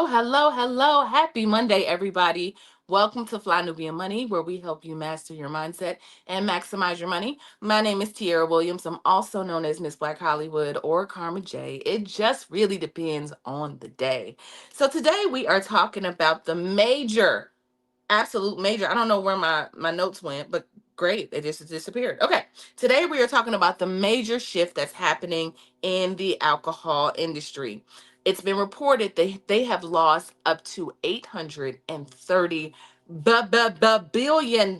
hello. Happy Monday, everybody. Welcome to Fly Nubian Money, where we help you master your mindset and maximize your money. My name is Tiara Williams. I'm also known as Miss Black Hollywood or Karma J. It just really depends on the day. So today we are talking about the major, absolute major. I don't know where my notes went, but great. They just disappeared. Okay. Today we are talking about the major shift that's happening in the alcohol industry. It's been reported that they have lost up to $830 billion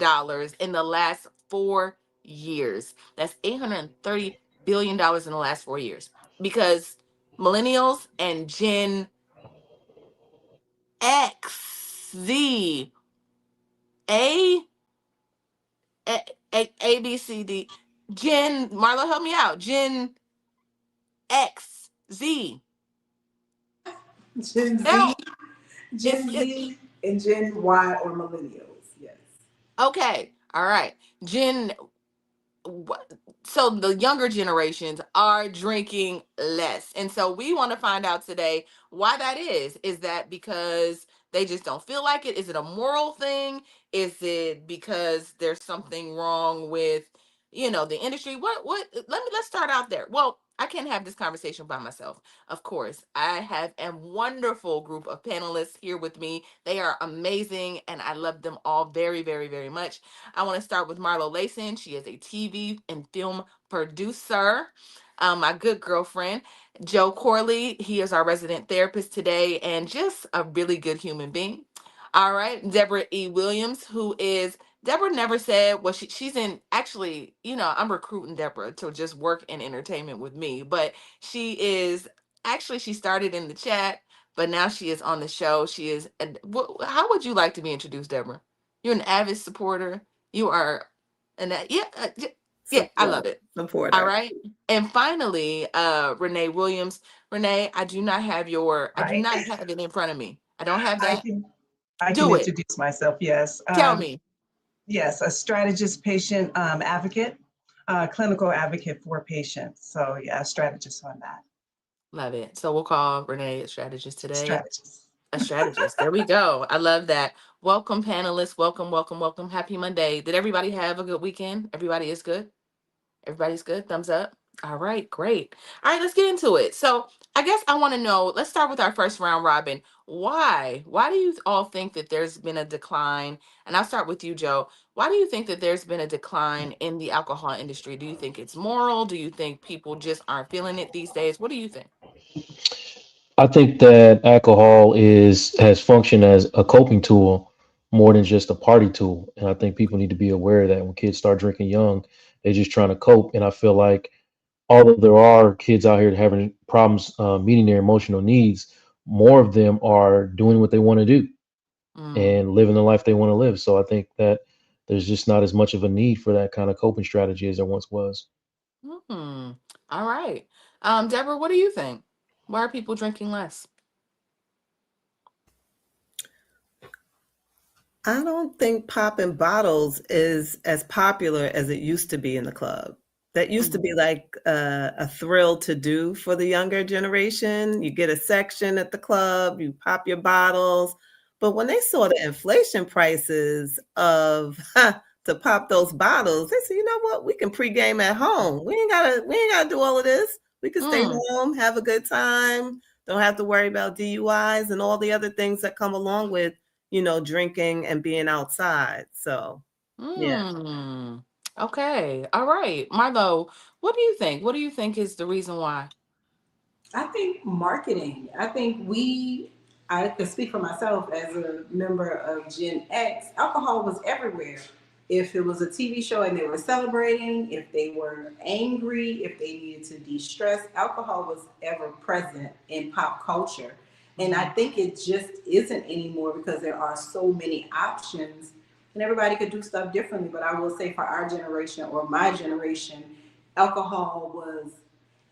in the last 4 years. That's $830 billion in the last 4 years because millennials and Gen X, Z, A, A, B, C, D. Marlo, help me out. Gen X, Z. Gen Z, Help. Gen It, Z, and Gen Y or millennials. Yes. okay. All right. Gen what, so the younger generations are drinking less, and so we want to find out today why that is that because they just don't feel like it? Is it a moral thing? Is it because there's something wrong with the industry? Let's start out there. Well, I can't have this conversation by myself. Of course, I have a wonderful group of panelists here with me. They are amazing and I love them all very, very, very much. I want to start with Marlo Lacen. She is a TV and film producer. My good girlfriend, Joe Corley. He is our resident therapist today and just a really good human being. All right. Deborah E. Williams, who is Deborah never said well she's in actually, I'm recruiting Deborah to just work in entertainment with me, but she started in the chat, but now she is on the show. She is how would you like to be introduced, Deborah? You're an avid supporter. You are yeah, yeah, I love Support, it. All supporter. right. And finally, Renee Williams. Renee, I do Right. not have it in front of me. I don't have I that. can I can Do it. introduce myself. Yes. Tell me. Yes, a strategist, patient advocate, clinical advocate for patients. So yeah, strategist on that. Love it. So we'll call Renee a strategist today. Strategist. A strategist. There we go. I love that. Welcome, panelists. Welcome, welcome, welcome. Happy Monday. Did everybody have a good weekend? Everybody is good? Everybody's good? Thumbs up? All right, great. All right, let's get into it. So I guess I want to know, let's start with our first round robin. Why? Why do you all think that there's been a decline? And I'll start with you, Joe. Why do you think that there's been a decline in the alcohol industry? Do you think it's moral? Do you think people just aren't feeling it these days? What do you think? I think that alcohol is has functioned as a coping tool more than just a party tool. And I think people need to be aware of that when kids start drinking young, they're just trying to cope. And I feel like although there are kids out here having problems meeting their emotional needs, more of them are doing what they want to do Mm. and living the life they want to live. So I think that there's just not as much of a need for that kind of coping strategy as there once was. Hmm. All right. Deborah, what do you think? Why are people drinking less? I don't think popping bottles is as popular as it used to be in the club. That used to Mm. be like a thrill to do for the younger generation. You get a section at the club, you pop your bottles. But when they saw the inflation prices of to pop those bottles, they said, you know what? We can pregame at home. We ain't gotta do all of this. We can stay Mm. home, have a good time, don't have to worry about DUIs and all the other things that come along with drinking and being outside. So, yeah. Mm. Okay. All right. Marlo, what do you think? What do you think is the reason why? I think marketing. I can speak for myself as a member of Gen X. Alcohol was everywhere. If it was a TV show and they were celebrating, if they were angry, if they needed to de stress, alcohol was ever present in pop culture. And I Mm. think it just isn't anymore because there are so many options and everybody could do stuff differently. But I will say for our generation or my generation, alcohol was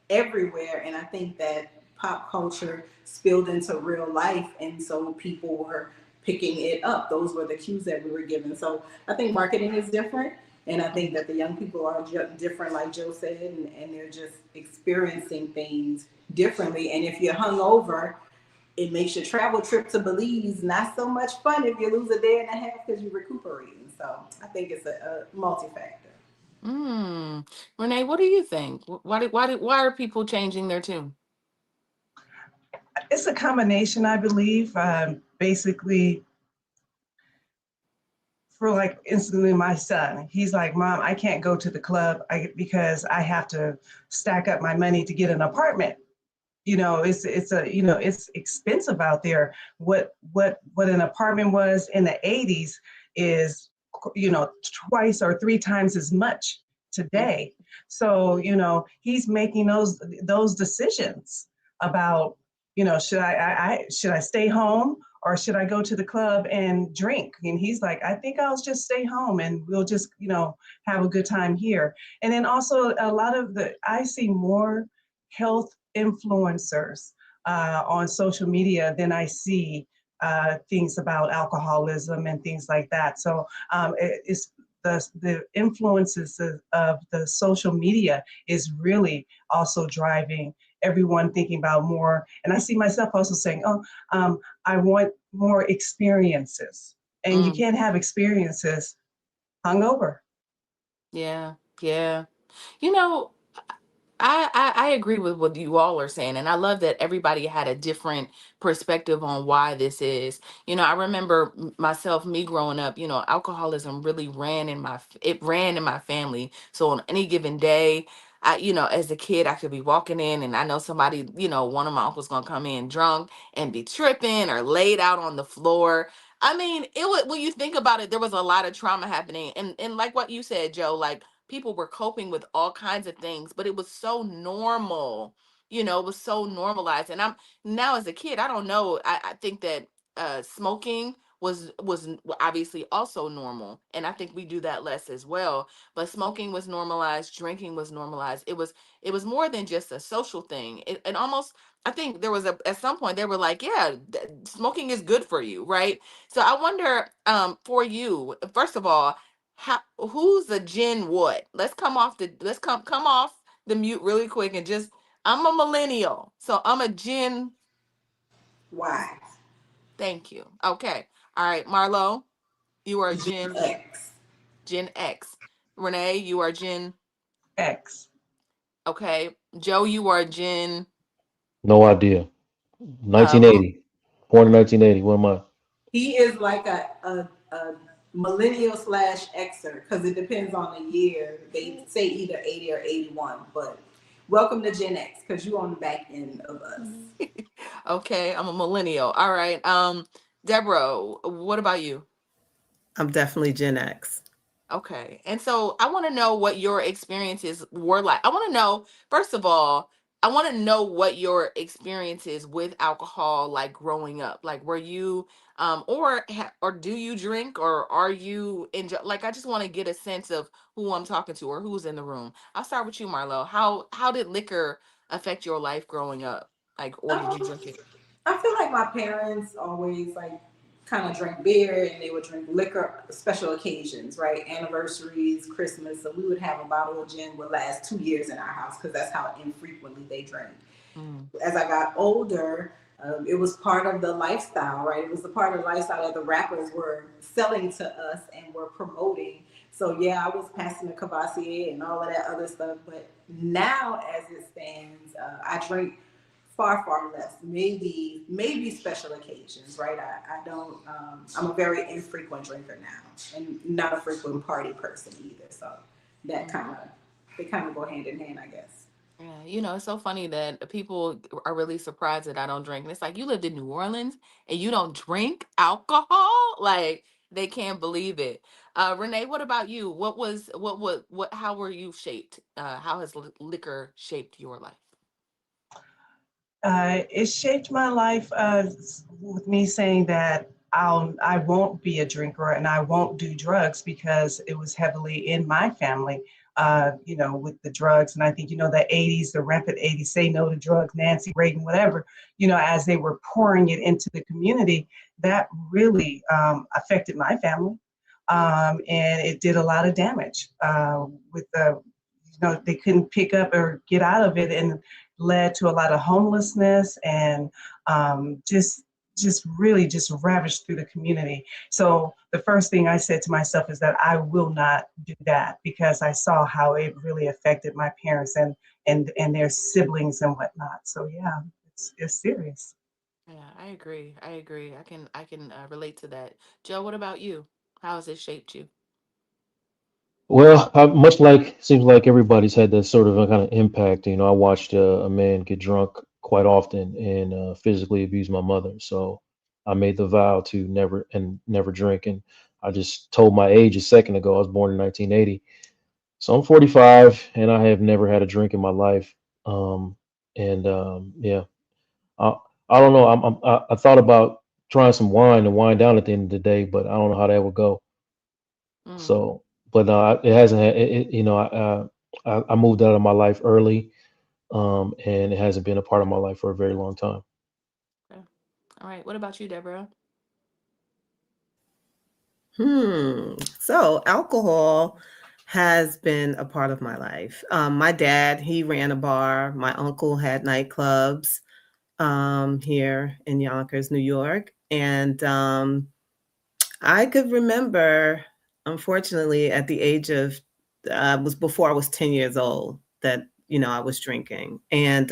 everywhere. And I think that pop culture spilled into real life. And so people were picking it up. Those were the cues that we were given. So I think marketing is different. And I think Mm. that the young people are different, like Joe said, and they're just experiencing things differently. And if you're hungover, it makes your travel trip to Belize not so much fun if you lose a day and a half because you're recuperating. So I think it's a multi-factor. Renee, what do you think? Why are people changing their tune? It's a combination, I believe. Basically, for like instantly my son, he's like, Mom, I can't go to the club because I have to stack up my money to get an apartment. It's expensive out there. What an apartment was in the 80s is, twice or three times as much today. So, he's making those decisions about, should I stay home or should I go to the club and drink? And he's like, I think I'll just stay home and we'll just, have a good time here. And then also I see more health influencers on social media than I see things about alcoholism and things like that. So it's the influences of the social media is really also driving everyone thinking about more. And I see myself also saying, I want more experiences. And you can't have experiences hungover. Yeah, yeah. You know, I agree with what you all are saying, and I love that everybody had a different perspective on why this is. I remember myself, me growing up. Alcoholism really ran in my family. So on any given day, as a kid, I could be walking in, and I know somebody, one of my uncles gonna come in drunk and be tripping or laid out on the floor. I mean, it was when you think about it, there was a lot of trauma happening, and like what you said, Joe, like people were coping with all kinds of things, but it was so normal. It was so normalized. And I'm now as a kid, I don't know. I think that smoking was obviously also normal, and I think we do that less as well. But smoking was normalized, drinking was normalized. It was more than just a social thing. It almost, I think there was at some point they were like, yeah, smoking is good for you, right? So I wonder, for you, first of all, who's a Gen what? Let's come off the mute really quick and just, I'm a millennial, so I'm a Gen. Why? Thank you. Okay. All right, Marlo, you are Gen Gen X. Gen X. Renee, you are Gen. X. Okay. Joe, you are Gen. No idea. Uh, 1980. Born in 1980. What am I? He is like a millennial slash Xer because it depends on the year. They say either 80 or 81, but welcome to Gen X because you're on the back end of us. okay, I'm a millennial. All right. Deborah, what about you? I'm definitely Gen X. Okay. And so I want to know what your experiences were like. I want to know, first of all, I want to know what your experiences with alcohol like growing up. Like were you or do you drink or are you enjoy, like I just want to get a sense of who I'm talking to or who's in the room. I'll start with you, Marlo. How did liquor affect your life growing up? Like, or did you Um, drink it? I feel like my parents always like kind of drink beer and they would drink liquor special occasions, right? Anniversaries, Christmas. So we would have a bottle of gin would last 2 years in our house because that's how infrequently they drank. Mm, As I got older, it was part of the lifestyle, right? It was a part of the lifestyle that the rappers were selling to us and were promoting. So yeah, I was passing the Cavassier and all of that other stuff. But now, as it stands, I drink far less. Maybe special occasions, right? I don't. I'm a very infrequent drinker now, and not a frequent party person either. So that mm. they kind of go hand in hand, I guess. Yeah, it's so funny that people are really surprised that I don't drink. And it's like you lived in New Orleans and you don't drink alcohol? Like they can't believe it. Renee, what about you? How were you shaped? How has liquor shaped your life? It shaped my life with me saying that I won't be a drinker and I won't do drugs because it was heavily in my family, with the drugs. And I think, the 80s, the rampant 80s, say no to drugs, Nancy Reagan, whatever, as they were pouring it into the community, that really affected my family. And it did a lot of damage with they couldn't pick up or get out of it. And led to a lot of homelessness and just really just ravished through the community. So the first thing I said to myself is that I will not do that, because I saw how it really affected my parents and their siblings and whatnot. So yeah, it's serious. Yeah, I agree. I agree. I can relate to that. Joe, what about you? How has it shaped you? Well, much like seems like everybody's had that sort of a kind of impact. I watched a man get drunk quite often and physically abuse my mother. So I made the vow to never drink. And I just told my age a second ago. I was born in 1980, so I'm 45, and I have never had a drink in my life. And yeah, I, I don't know. I thought about trying some wine to wind down at the end of the day, but I don't know how that would go. Mm, So, but it hasn't had, I moved out of my life early, and it hasn't been a part of my life for a very long time. okay. All right. What about you, Deborah? So alcohol has been a part of my life. My dad, he ran a bar. My uncle had nightclubs here in Yonkers, New York. And I could remember, unfortunately, at the age of, was before I was 10 years old that, I was drinking. And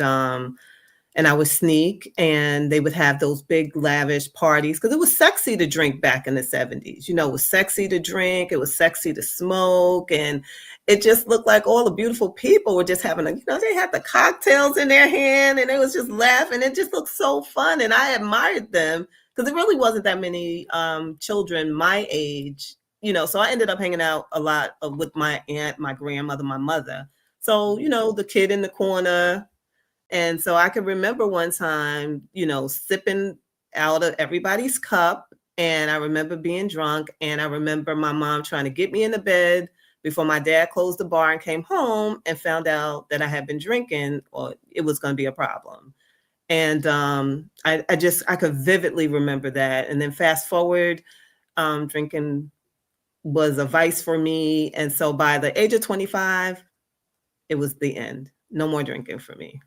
I would sneak, and they would have those big lavish parties because it was sexy to drink back in the 70s. It was sexy to drink, it was sexy to smoke, and it just looked like all the beautiful people were just having they had the cocktails in their hand and they was just laughing. It just looked so fun, and I admired them because there really wasn't that many children my age. So I ended up hanging out a lot with my aunt, my grandmother, my mother. So, the kid in the corner, and so I can remember one time, sipping out of everybody's cup. And I remember being drunk. And I remember my mom trying to get me in the bed before my dad closed the bar and came home and found out that I had been drinking, or it was going to be a problem. And I could vividly remember that. And then fast forward, drinking was a vice for me. And so by the age of 25, it was the end. No more drinking for me.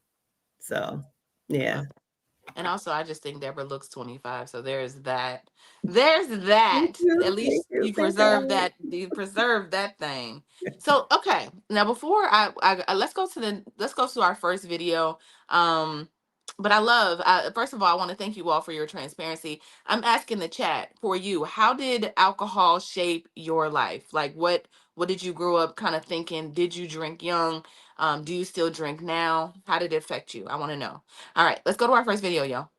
So, I yeah. love that. And also, I just think Deborah looks 25. So there's that. There's that. Thank you. At Thank least you. you Thank preserve God. that. You preserve that thing. So okay. Now before let's go to our first video. Um, but first of all, I want to thank you all for your transparency. I'm asking the chat for you. How did alcohol shape your life? Like what did you grow up kind of thinking? Did you drink young? Do you still drink now? How did it affect you? I want to know. All right, let's go to our first video, y'all.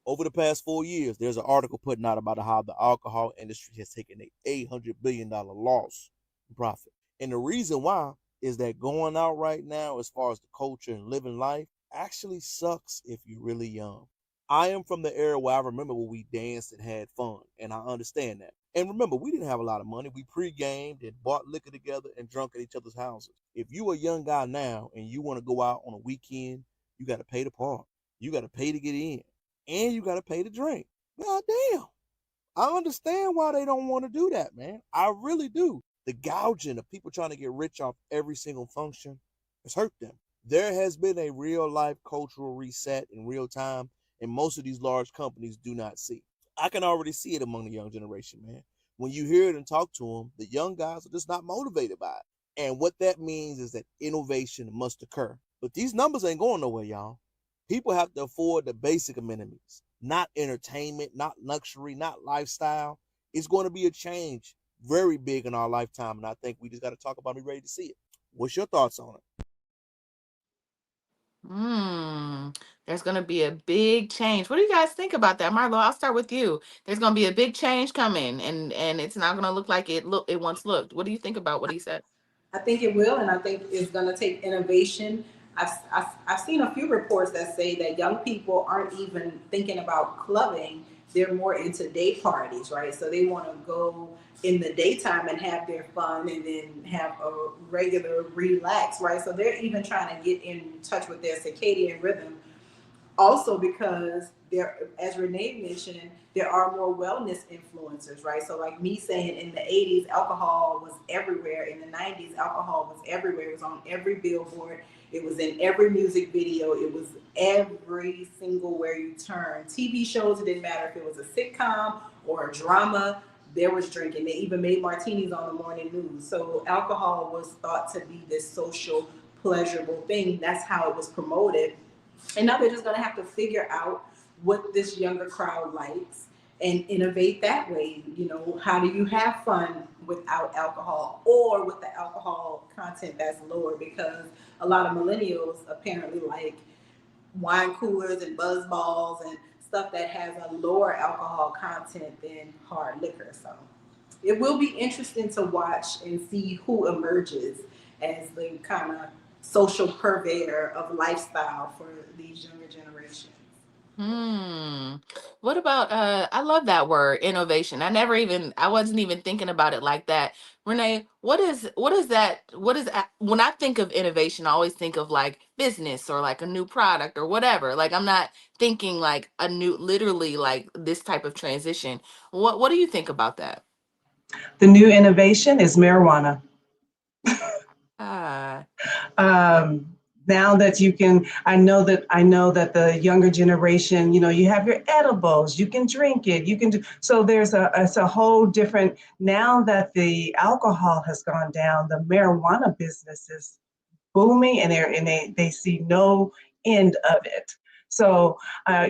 Over the past 4 years, there's an article putting out about how the alcohol industry has taken a $800 billion loss in profit. And the reason why is that going out right now, as far as the culture and living life, actually sucks if you're really young. I am from the era where I remember when we danced and had fun, and I understand that. And remember, we didn't have a lot of money. We pre-gamed and bought liquor together and drunk at each other's houses. If you a young guy now and you want to go out on a weekend, you got to pay to park. You got to pay to get in, and you got to pay to drink. God damn. I understand why they don't want to do that, man. I really do. The gouging of people trying to get rich off every single function has hurt them. There has been a real life cultural reset in real time, and most of these large companies do not see. I can already see it among the young generation, man. When you hear it and talk to them, the young guys are just not motivated by it. And what that means is that innovation must occur. But these numbers ain't going nowhere, y'all. People have to afford the basic amenities, not entertainment, not luxury, not lifestyle. It's going to be a change very big in our lifetime. And I think we just got to talk about it, ready to see it. What's your thoughts on it? Hmm. There's gonna be a big change. What do you guys think about that, Marlo? I'll start with you. There's gonna be a big change coming, and it's not gonna look like it once looked. What do you think about what he said? I think it will, and I think it's going to take innovation. I've seen a few reports that say that young people aren't even thinking about clubbing. They're more into day parties, right? So they want to go in the daytime and have their fun and then have a regular relax, right? So they're even trying to get in touch with their circadian rhythm Also because there, as Renee mentioned, there are more wellness influencers, right? So like me saying in the 80s, alcohol was everywhere. In the 90s, alcohol was everywhere. It was on every billboard. It was in every music video. It was every single where you turn. TV shows, it didn't matter if it was a sitcom or a drama, there was drinking. They even made martinis on the morning news. So alcohol was thought to be this social, pleasurable thing. That's how it was promoted. And now they're just going to have to figure out what this younger crowd likes and innovate that way. You know, how do you have fun without alcohol or with the alcohol content that's lower? Because a lot of millennials apparently like wine coolers and buzz balls and stuff that has a lower alcohol content than hard liquor. So it will be interesting to watch and see who emerges as the kind of social purveyor of lifestyle for these younger generations. Hmm. What about I love that word, innovation. I wasn't even thinking about it like that. Renee, what is that when I think of innovation, I always think of like business or like a new product or whatever. Like I'm not thinking like a new literally like this type of transition. What do you think about that? The new innovation is marijuana. Ah. um, Now that you can, I know that the younger generation, you know, you have your edibles, you can drink it, you can do. So it's a whole different. Now that the alcohol has gone down, the marijuana business is booming, and they see no end of it. So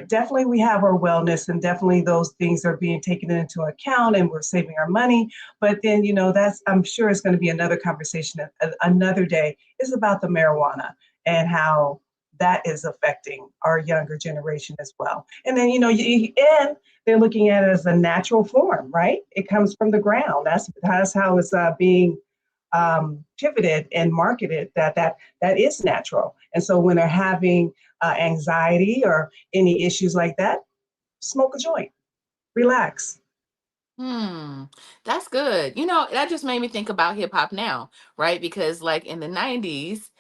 definitely we have our wellness, and definitely those things are being taken into account, and we're saving our money. But then, you know, that's, I'm sure it's going to be another conversation another day, is about the marijuana and how that is affecting our younger generation as well. And then, you know, and they're looking at it as a natural form, right? It comes from the ground. That's how it's being pivoted and marketed, that is natural. And so when they're having anxiety or any issues like that, smoke a joint, relax. Hmm, that's good. You know, that just made me think about hip hop now, right? Because like in the 90s,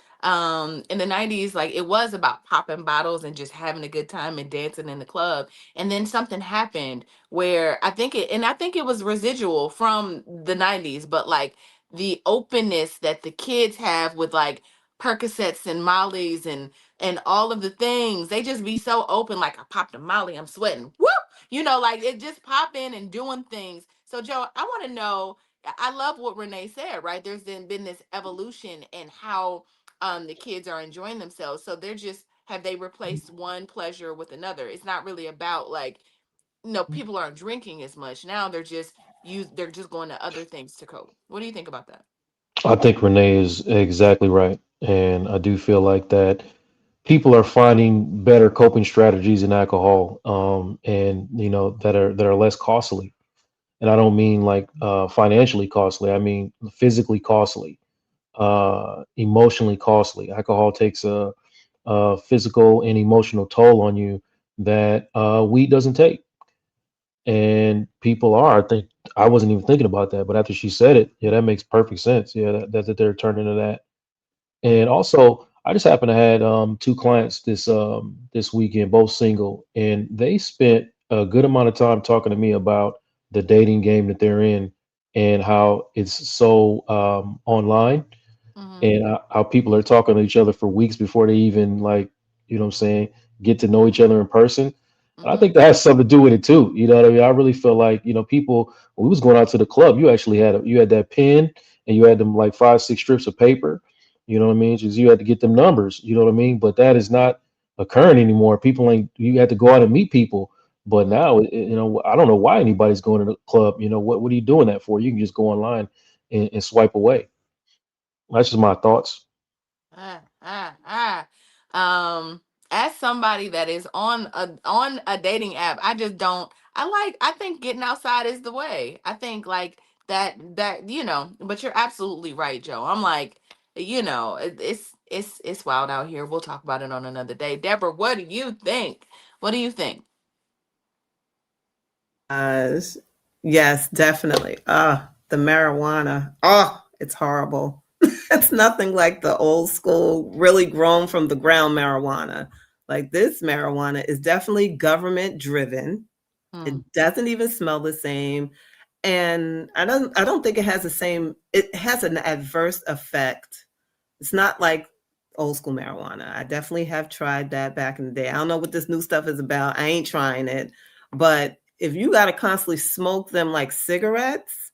like it was about popping bottles and just having a good time and dancing in the club. And then something happened where I think it was residual from the 90s, but like the openness that the kids have with like Percocets and Molly's and all of the things, they just be so open, like I popped a Molly, I'm sweating. Woo! Like it just popping and doing things. So Joe, I want to know, I love what Renee said, right? There's been this evolution in how the kids are enjoying themselves. So they're just have they replaced one pleasure with another. It's not really about like, people aren't drinking as much. Now they're just going to other things to cope. What do you think about that? I think Renee is exactly right. And I do feel like that people are finding better coping strategies in alcohol, and that are less costly. And I don't mean like financially costly. I mean physically costly, emotionally costly. Alcohol takes a physical and emotional toll on you that weed doesn't take. And people are, I think, I wasn't even thinking about that, but after she said it, yeah, that makes perfect sense. Yeah, that they're turning to that. And also, I just happened to had two clients this weekend, both single, and they spent a good amount of time talking to me about the dating game that they're in and how it's so online, Mm-hmm. and how people are talking to each other for weeks before they even, like, what I'm saying, get to know each other in person. And I Mm-hmm. think that has something to do with it too. You know what I mean? I really feel like, people, when we was going out to the club, you actually you had that pen, and you had them like 5, 6 strips of paper. You know what I mean? Just you had to get them numbers. You know what I mean? But that is not occurring anymore. People ain't. You had to go out and meet people. But Mm-hmm. now, I don't know why anybody's going to the club. What are you doing that for? You can just go online and swipe away. That's just my thoughts. Ah, ah, ah. Um, as somebody that is on a dating app, I just don't. I think getting outside is the way. I think like that. But you're absolutely right, Joe. I'm like, it's wild out here. We'll talk about it on another day. Deborah, what do you think? What do you think? Gosh. Yes, definitely. The marijuana. Oh, it's horrible. It's nothing like the old school, really grown from the ground marijuana. Like, this marijuana is definitely government driven. It doesn't even smell the same. And I don't think it has it has an adverse effect. It's not like old school marijuana. I definitely have tried that back in the day. I don't know what this new stuff is about. I ain't trying it. But if you got to constantly smoke them like cigarettes,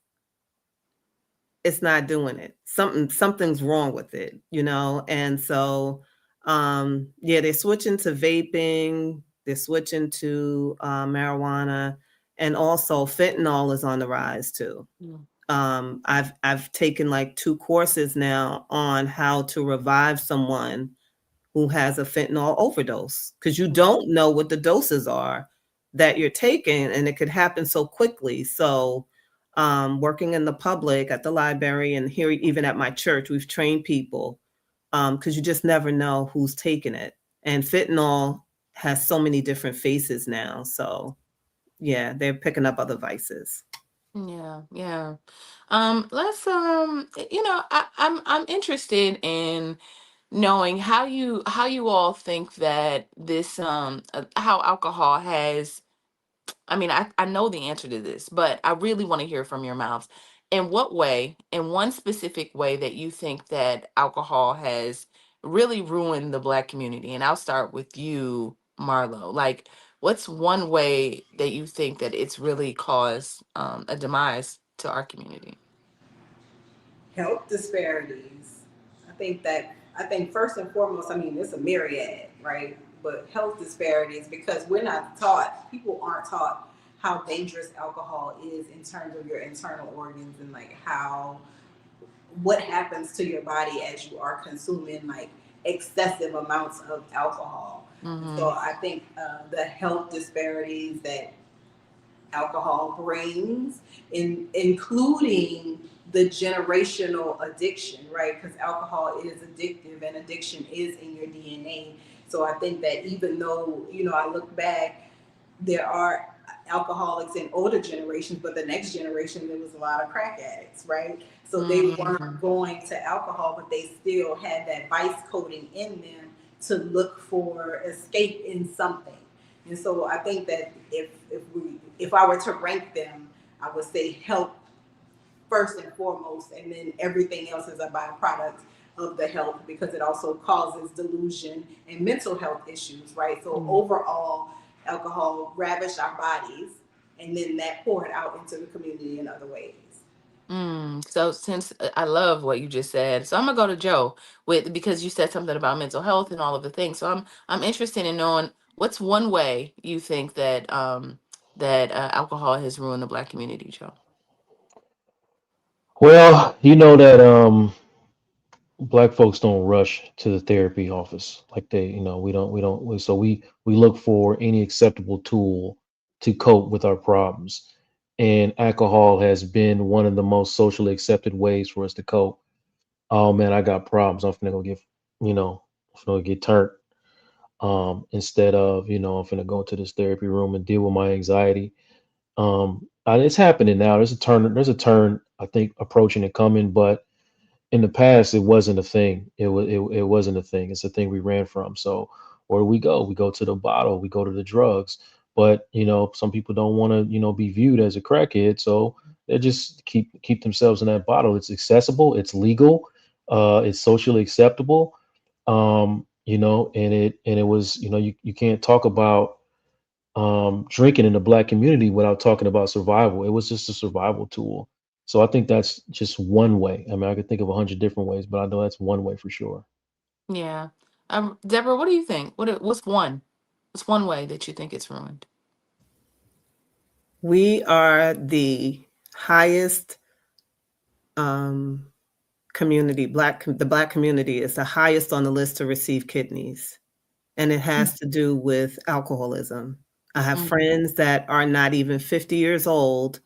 it's not doing it. Something's wrong with it, you know? And so, yeah, they're switching to vaping, they're switching to marijuana, and also fentanyl is on the rise too. I've taken like 2 courses now on how to revive someone who has a fentanyl overdose, because you don't know what the doses are that you're taking, and it could happen so quickly. So working in the public at the library and here even at my church, we've trained people because you just never know who's taking it. And fentanyl has so many different faces now. So yeah, they're picking up other vices. Yeah, yeah. Let's I'm interested in knowing how you all think that this how alcohol has, I mean, I know the answer to this, but I really want to hear from your mouths. In what way, in one specific way, that you think that alcohol has really ruined the Black community? And I'll start with you, Marlo. Like, what's one way that you think that it's really caused a demise to our community? Health disparities. I think first and foremost, I mean, it's a myriad, right? But health disparities, because we're not taught, people aren't taught how dangerous alcohol is in terms of your internal organs, and like how, what happens to your body as you are consuming like excessive amounts of alcohol. So Mm-hmm. I think the health disparities that alcohol brings, including the generational addiction, right? Because alcohol is addictive and addiction is in your DNA. So I think that even though, you know, I look back, there are alcoholics in older generations, but the next generation, there was a lot of crack addicts, right? So they Mm-hmm. weren't going to alcohol, but they still had that vice coding in them to look for escape in something. And so I think that if I were to rank them, I would say health first and foremost, and then everything else is a byproduct of the health, because it also causes delusion and mental health issues, right? So overall, alcohol ravished our bodies, and then that poured out into the community in other ways. So since I love what you just said, so I'm gonna go to Joe with, because you said something about mental health and all of the things. So I'm interested in knowing what's one way you think that alcohol has ruined the Black community, Joe. Well, you know that Black folks don't rush to the therapy office like they, so we look for any acceptable tool to cope with our problems. And alcohol has been one of the most socially accepted ways for us to cope. Oh man, I got problems. I'm finna go get, I'm finna get turned. Instead of, I'm finna go into this therapy room and deal with my anxiety. It's happening now. There's a turn, I think, approaching and coming, but in the past it wasn't a thing. It wasn't a thing. It's a thing we ran from. So where do we go? We go to the bottle, we go to the drugs. But some people don't want to be viewed as a crackhead, so they just keep themselves in that bottle. It's accessible, it's legal, it's socially acceptable. And it was, you can't talk about drinking in the Black community without talking about survival. It was just a survival tool. So I think that's just one way. I mean, I could think of 100 different ways, but I know that's one way for sure. Yeah. Deborah, what do you think? What's one way that you think it's ruined? We are the highest um, community, the Black community is the highest on the list to receive kidneys. And it has to do with alcoholism. I have Mm, friends that are not even 50 years old,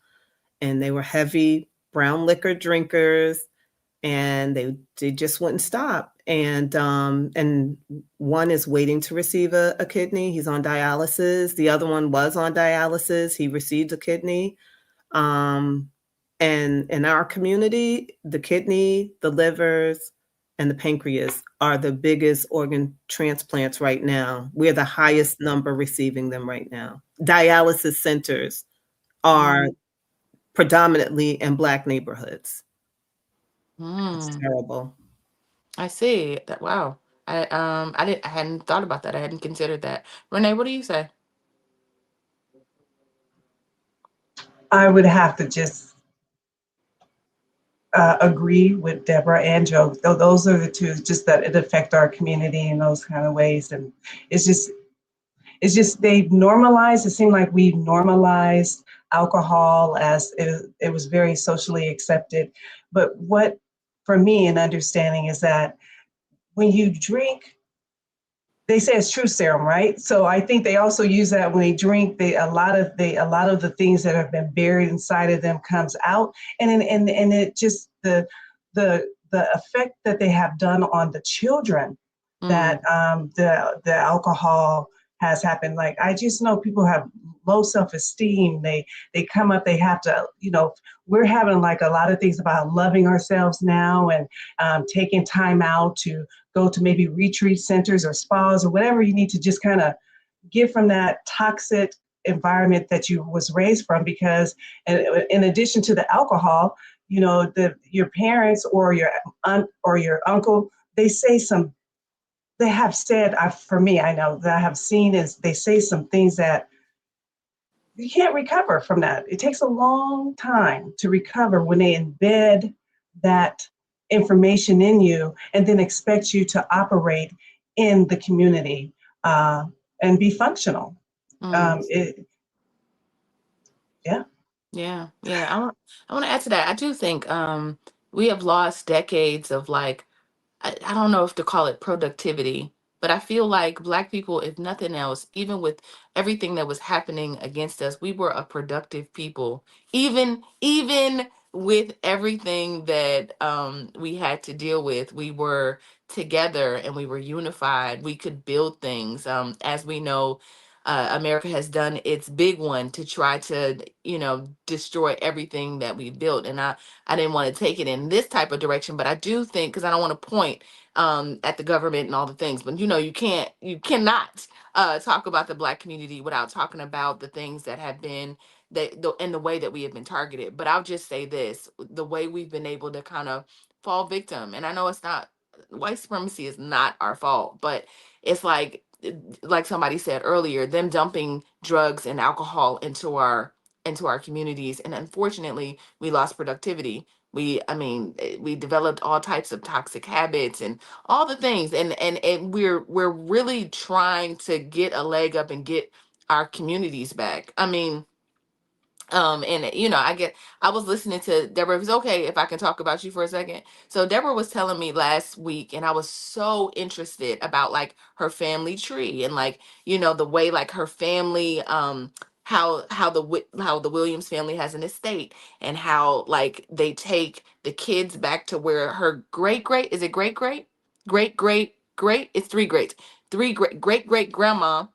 and they were heavy brown liquor drinkers, and they just wouldn't stop. And one is waiting to receive a kidney. He's on dialysis. The other one was on dialysis. He received a kidney. And in our community, the kidney, the livers, and the pancreas are the biggest organ transplants right now. We're the highest number receiving them right now. Dialysis centers are predominantly in Black neighborhoods. It's terrible. I see that. Wow. I hadn't thought about that. I hadn't considered that. Renee, what do you say? I would have to just agree with Deborah and Joe. Those are the two, just that it affect our community in those kind of ways. And it's just they've normalized. It seemed like we normalized alcohol as it was very socially accepted. But what, for me, an understanding is that when you drink, they say it's truth serum, right? So I think they also use that when they drink. A lot of the things that have been buried inside of them comes out, and it just the effect that they have done on the children that the alcohol has happened. Like, I just know people have low self-esteem. They come up, they have to, we're having like a lot of things about loving ourselves now, and taking time out to go to maybe retreat centers or spas or whatever you need to just kind of get from that toxic environment that you was raised from. Because in addition to the alcohol, your parents or your aunt or your uncle, they have said, for me, I know that I have seen is they say some things that you can't recover from that. It takes a long time to recover when they embed that information in you and then expect you to operate in the community and be functional. Yeah. Yeah. I want to add to that. I do think we have lost decades of, like, I don't know if to call it productivity, but I feel like Black people, if nothing else, even with everything that was happening against us, we were a productive people. Even with everything that we had to deal with, we were together and we were unified. We could build things. As we know, America has done its big one to try to, destroy everything that we built. And I didn't want to take it in this type of direction, but I do think, because I don't want to point at the government and all the things, but you cannot talk about the Black community without talking about the things that have been and the way that we have been targeted. But I'll just say this: the way we've been able to kind of fall victim, and I know it's not, white supremacy is not our fault, but it's like somebody said earlier, them dumping drugs and alcohol into our communities, and unfortunately we lost productivity. We developed all types of toxic habits and all the things, and we're really trying to get a leg up and get our communities back. And I was listening to Deborah. If it's okay if I can talk about you for a second. So Deborah was telling me last week, and I was so interested about, like, her family tree, and, like, the way, like, her family, how the Williams family has an estate, and how, like, they take the kids back to where her great it's three greats, great grandma,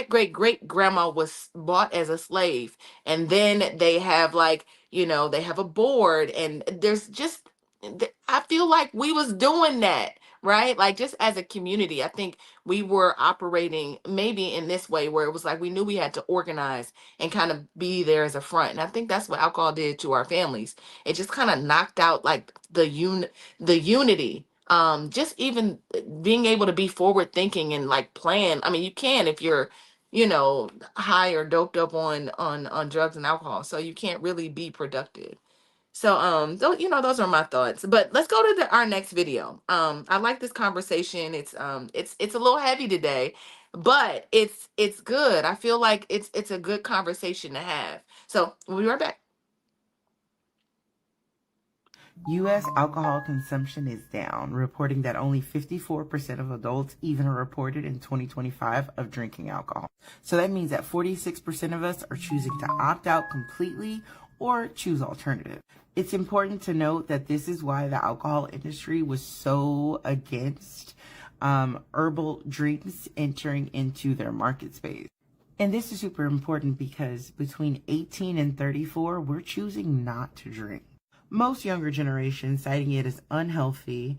great grandma was bought as a slave. And then they have, like, they have a board, and there's just, I feel like we was doing that, right? Like, just as a community, I think we were operating maybe in this way, where it was like we knew we had to organize and kind of be there as a front. And I think that's what alcohol did to our families. It just kind of knocked out, like, the unity. Just even being able to be forward thinking and, like, plan. I mean, you can if you're, high or doped up on drugs and alcohol, so you can't really be productive. So those are my thoughts, but let's go to our next video. I like this conversation. It's a little heavy today, but it's good. I feel like it's a good conversation to have. So we'll be right back. U.S. alcohol consumption is down, reporting that only 54% of adults even reported in 2025 of drinking alcohol. So that means that 46% of us are choosing to opt out completely or choose alternative. It's important to note that this is why the alcohol industry was so against herbal drinks entering into their market space. And this is super important because between 18 and 34, we're choosing not to drink. Most younger generations citing it as unhealthy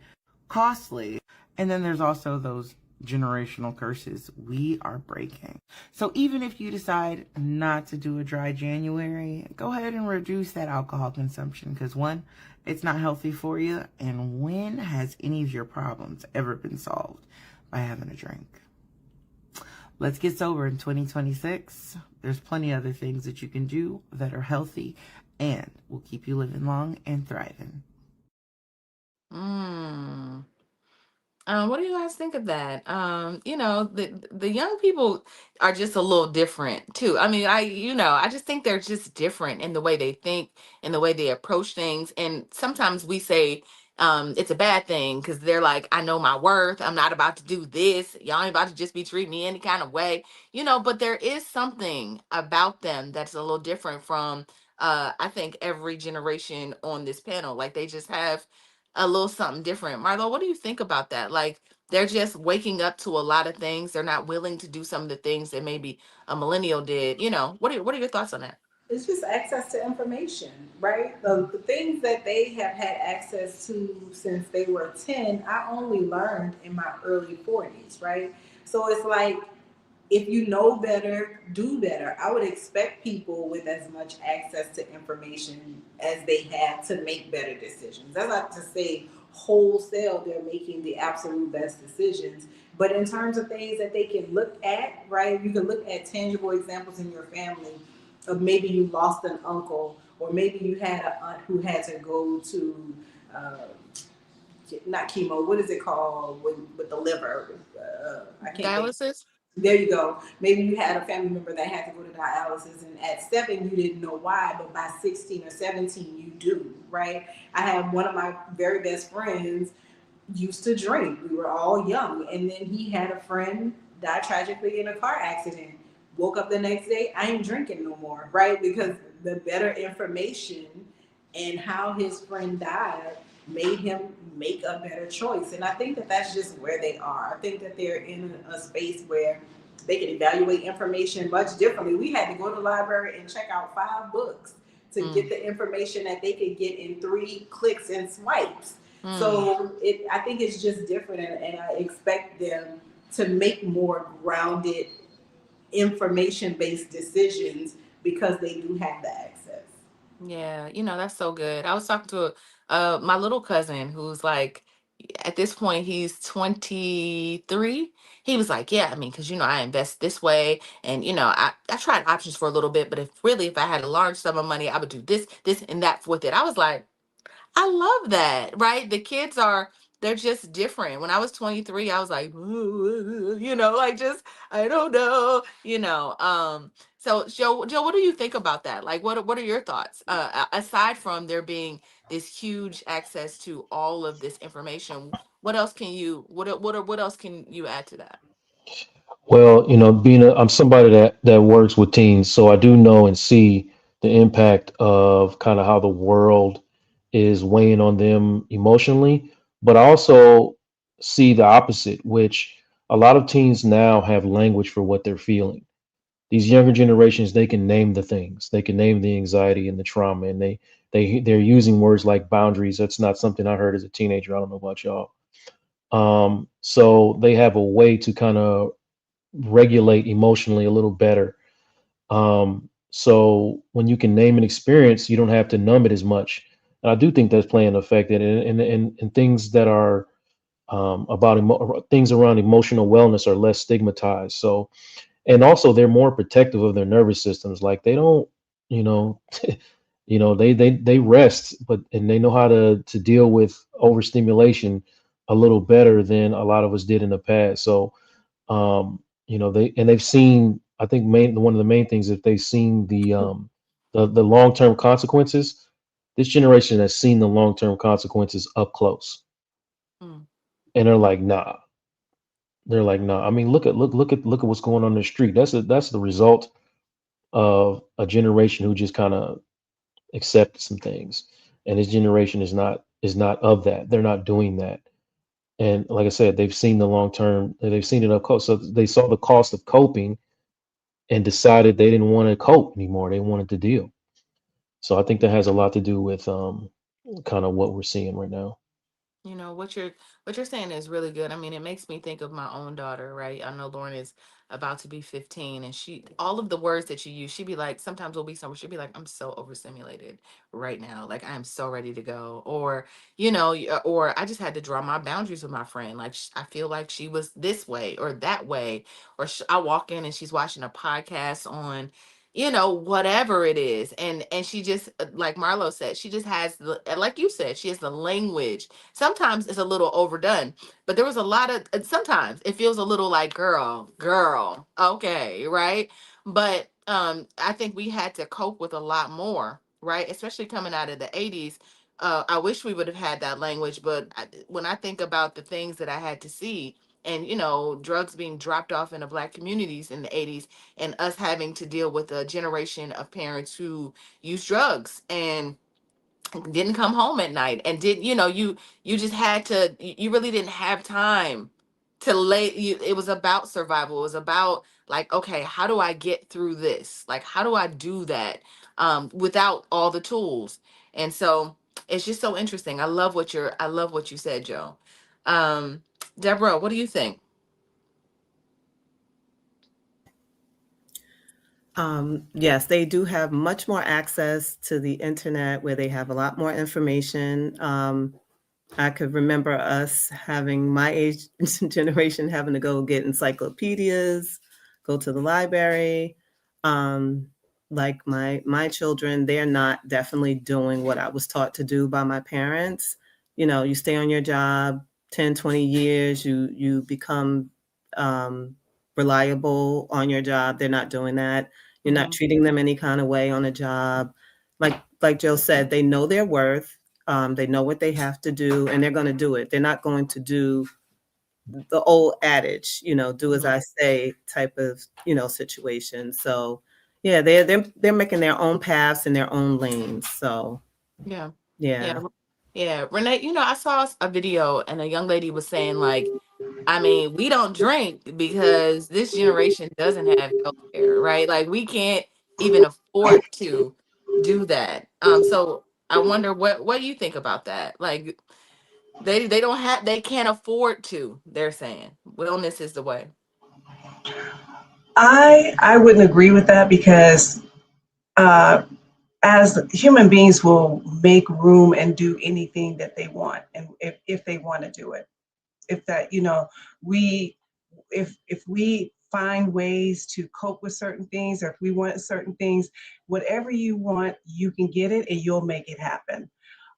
costly. And then there's also those generational curses we are breaking. So even if you decide not to do a dry January, go ahead and reduce that alcohol consumption, because one, it's not healthy for you, and when has any of your problems ever been solved by having a drink? Let's get sober in 2026. There's plenty of other things that you can do that are healthy and will keep you living long and thriving. Mm. What do you guys think of that? The young people are just a little different too. I mean, I just think they're just different in the way they think, in the way they approach things. And sometimes we say it's a bad thing because they're like, I know my worth. I'm not about to do this. Y'all ain't about to just be treating me any kind of way, But there is something about them that's a little different from, I think, every generation on this panel. Like they just have a little something different. Marlo, what do you think about that? Like they're just waking up to a lot of things. They're not willing to do some of the things that maybe a millennial did. What are your thoughts on that? It's just access to information, right? The things that they have had access to since they were 10, I only learned in my early 40s, right? So it's like, if you know better, do better. I would expect people with as much access to information as they have to make better decisions. That's not to say wholesale they're making the absolute best decisions, but in terms of things that they can look at, right? You can look at tangible examples in your family of maybe you lost an uncle, or maybe you had an aunt who had to go to uh, not chemo. What is it called with the liver? I can't think. Dialysis? There you go. Maybe you had a family member that had to go to dialysis, and at 7 you didn't know why, but by 16 or 17 you do, right? I have one of my very best friends used to drink. We were all young, and then he had a friend die tragically in a car accident. Woke up the next day, I ain't drinking no more, right? Because the better information and how his friend died made him make a better choice. And I think that that's just where they are. I think that they're in a space where they can evaluate information much differently. We had to go to the library and check out 5 books to get the information that they could get in 3 clicks and swipes. So I think it's just different, and I expect them to make more grounded, information-based decisions because they do have the access. Yeah, that's so good. I was talking to my little cousin who's like, at this point, he's 23. He was like, yeah, I mean, because, I invest this way. And, I tried options for a little bit, but if I had a large sum of money, I would do this, and that with it. I was like, I love that, right? The kids they're just different. When I was 23, I was like, like just, I don't know, So Joe, what do you think about that? Like, what are your thoughts? Aside from there being this huge access to all of this information, what else can you add to that? Well, I'm somebody that works with teens, so I do know and see the impact of kind of how the world is weighing on them emotionally, but I also see the opposite, which a lot of teens now have language for what they're feeling. These younger generations, they can name the things, they can name the anxiety and the trauma, and they're using words like boundaries. That's not something I heard as a teenager. I don't know about y'all. So they have a way to kind of regulate emotionally a little better. So when you can name an experience, you don't have to numb it as much. And I do think that's playing an effect, and things that are about things around emotional wellness are less stigmatized. So, and also they're more protective of their nervous systems. Like they don't, you know, they rest, but and they know how to deal with overstimulation a little better than a lot of us did in the past. So they've seen, I think one of the main things that they've seen the long-term consequences. This generation has seen the long-term consequences up close, Mm. and they're like nah. I mean, look at what's going on in the street. That's the result of a generation who just kind of accepted some things, and this generation is not of that. They're not doing that. And like I said, they've seen the long term, they've seen it up close. So they saw the cost of coping and decided they didn't want to cope anymore. They wanted to deal. So I think that has a lot to do with kind of what we're seeing right now. You know what you're saying is really good. I mean, it makes me think of my own daughter, right? I know Lauren is about to be 15, and she all of the words that you use, she'd be like, sometimes we'll be somewhere, she'd be like, I'm so overstimulated right now. Like I am so ready to go. Or, or I just had to draw my boundaries with my friend. Like I feel like she was this way or that way. Or I walk in and she's watching a podcast on whatever it is, and she just like Marlo said, she just has like you said, she has the language. Sometimes it's a little overdone, but there was a lot of sometimes it feels a little like girl, okay, right? But I think we had to cope with a lot more, right? Especially coming out of the 80s. I wish we would have had that language, but when I think about the things that I had to see, and drugs being dropped off in the Black communities in the 80s, and us having to deal with a generation of parents who use drugs and didn't come home at night, and did you just had to, you really didn't have time to it was about survival. It was about like, okay, how do I get through this? Like, how do I do that without all the tools? And so it's just so interesting. I love what you said, Joe. um Deborah, what do you think? Yes, they do have much more access to the internet where they have a lot more information. I could remember us having my age generation having to go get encyclopedias, go to the library. Um, like my children, they're not definitely doing what I was taught to do by my parents. You stay on your job 10, 20 years, you become um, reliable on your job. They're not doing that. You're not Hmm. treating them any kind of way on a job. Like Joe said, they know their worth. They know what they have to do, and they're going to do it. They're not going to do the old adage, do as I say type of, situation. So, yeah, they're making their own paths in their own lanes. So, Yeah. Yeah. yeah. Yeah. Renee, I saw a video and a young lady was saying, like, I mean, we don't drink because this generation doesn't have health care, right? Like, we can't even afford to do that. So I wonder what do you think about that? Like, they don't have, they can't afford to, they're saying. Wellness is the way. I wouldn't agree with that because uh, as human beings will make room and do anything that they want, and if they want to do it, if that we if we find ways to cope with certain things, or if we want certain things, whatever you want, you can get it and you'll make it happen.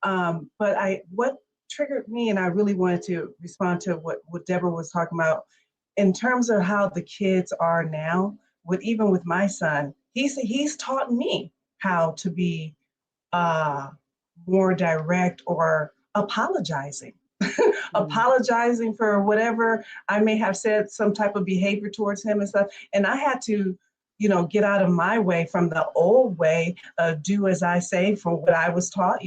But what triggered me, and I really wanted to respond to what Deborah was talking about in terms of how the kids are now. With even with my son, he's taught me how to be uh, more direct or apologizing. Mm. Apologizing for whatever I may have said, some type of behavior towards him and stuff. And I had to, get out of my way from the old way of do as I say from what I was taught,